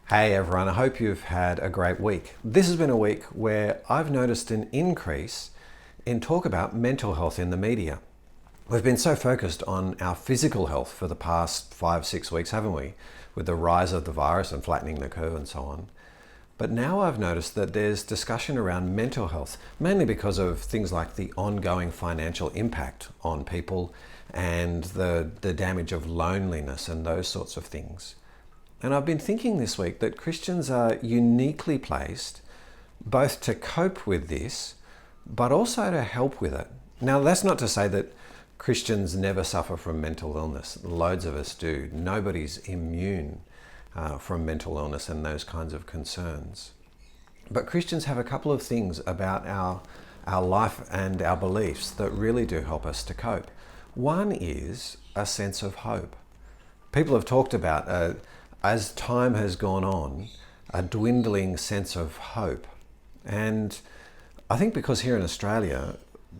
Hey everyone, I hope you've had a great week. This has been a week where I've noticed an increase in talk about mental health in the media. We've been so focused on our physical health for the past 5-6 weeks, haven't we? With the rise of the virus and flattening the curve and so on. But now I've noticed that there's discussion around mental health, mainly because of things like the ongoing financial impact on people and the damage of loneliness and those sorts of things. And I've been thinking this week that Christians are uniquely placed both to cope with this, but also to help with it. Now, that's not to say that Christians never suffer from mental illness. Loads of us do. Nobody's immune from mental illness and those kinds of concerns. But Christians have a couple of things about our life and our beliefs that really do help us to cope. One is a sense of hope. People have talked about as time has gone on, a dwindling sense of hope. And I think because here in Australia,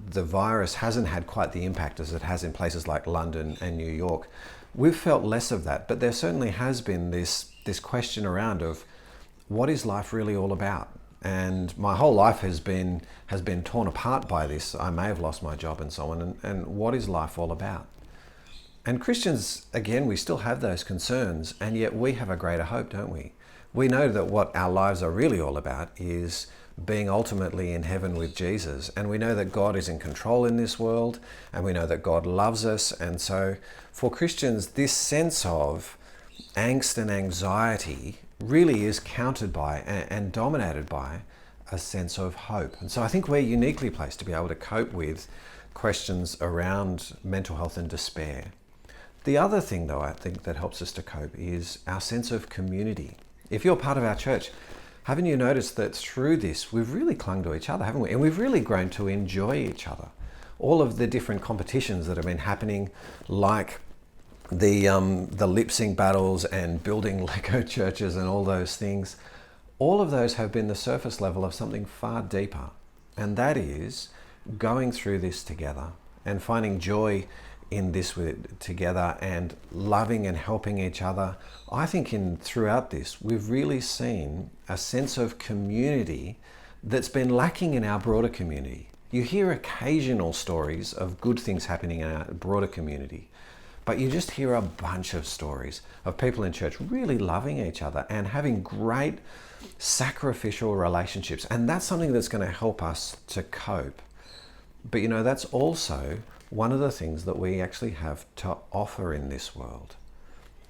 the virus hasn't had quite the impact as it has in places like London and New York, we've felt less of that. But there certainly has been this question around of what is life really all about? And my whole life has been torn apart by this. I may have lost my job and so on. And what is life all about? And Christians, again, we still have those concerns, and yet we have a greater hope, don't we? We know that what our lives are really all about is being ultimately in heaven with Jesus. And we know that God is in control in this world, and we know that God loves us. And so for Christians, this sense of angst and anxiety really is countered by and dominated by a sense of hope. And so I think we're uniquely placed to be able to cope with questions around mental health and despair. The other thing, though, I think that helps us to cope is our sense of community. If you're part of our church, haven't you noticed that through this, we've really clung to each other, haven't we? And we've really grown to enjoy each other. All of the different competitions that have been happening, like the lip sync battles and building Lego churches and all those things, all of those have been the surface level of something far deeper. And that is going through this together and finding joy in this together and loving and helping each other. I think throughout this, we've really seen a sense of community that's been lacking in our broader community. You hear occasional stories of good things happening in our broader community, but you just hear a bunch of stories of people in church really loving each other and having great sacrificial relationships. And that's something that's going to help us to cope. But that's also one of the things that we actually have to offer in this world.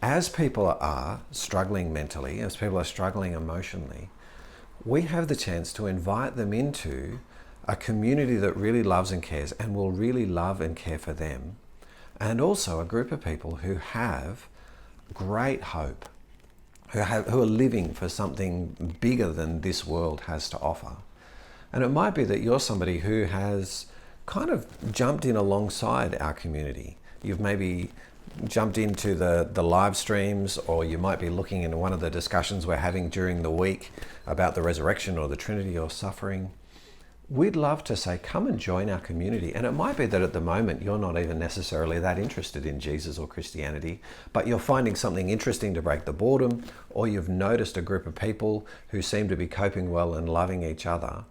As people are struggling mentally, as people are struggling emotionally, we have the chance to invite them into a community that really loves and cares and will really love and care for them. And also a group of people who have great hope, who are living for something bigger than this world has to offer. And it might be that you're somebody who has kind of jumped in alongside our community. You've maybe jumped into the live streams, or you might be looking into one of the discussions we're having during the week about the resurrection or the Trinity or suffering. We'd love to say, come and join our community. And it might be that at the moment you're not even necessarily that interested in Jesus or Christianity, but you're finding something interesting to break the boredom, or you've noticed a group of people who seem to be coping well and loving each other.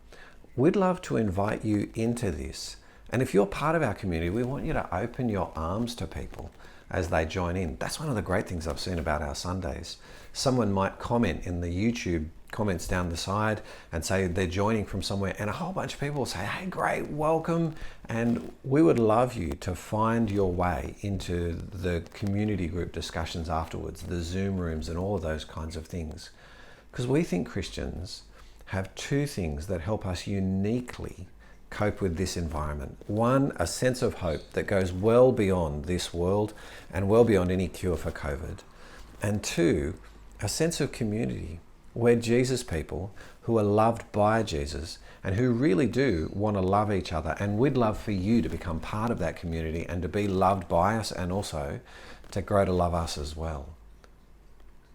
We'd love to invite you into this. And if you're part of our community, we want you to open your arms to people as they join in. That's one of the great things I've seen about our Sundays. Someone might comment in the YouTube comments down the side and say they're joining from somewhere, and a whole bunch of people will say, hey, great, welcome. And we would love you to find your way into the community group discussions afterwards, the Zoom rooms and all of those kinds of things. Because we think Christians have two things that help us uniquely cope with this environment. One, a sense of hope that goes well beyond this world and well beyond any cure for COVID. And two, a sense of community where Jesus people who are loved by Jesus and who really do want to love each other. And we'd love for you to become part of that community and to be loved by us and also to grow to love us as well.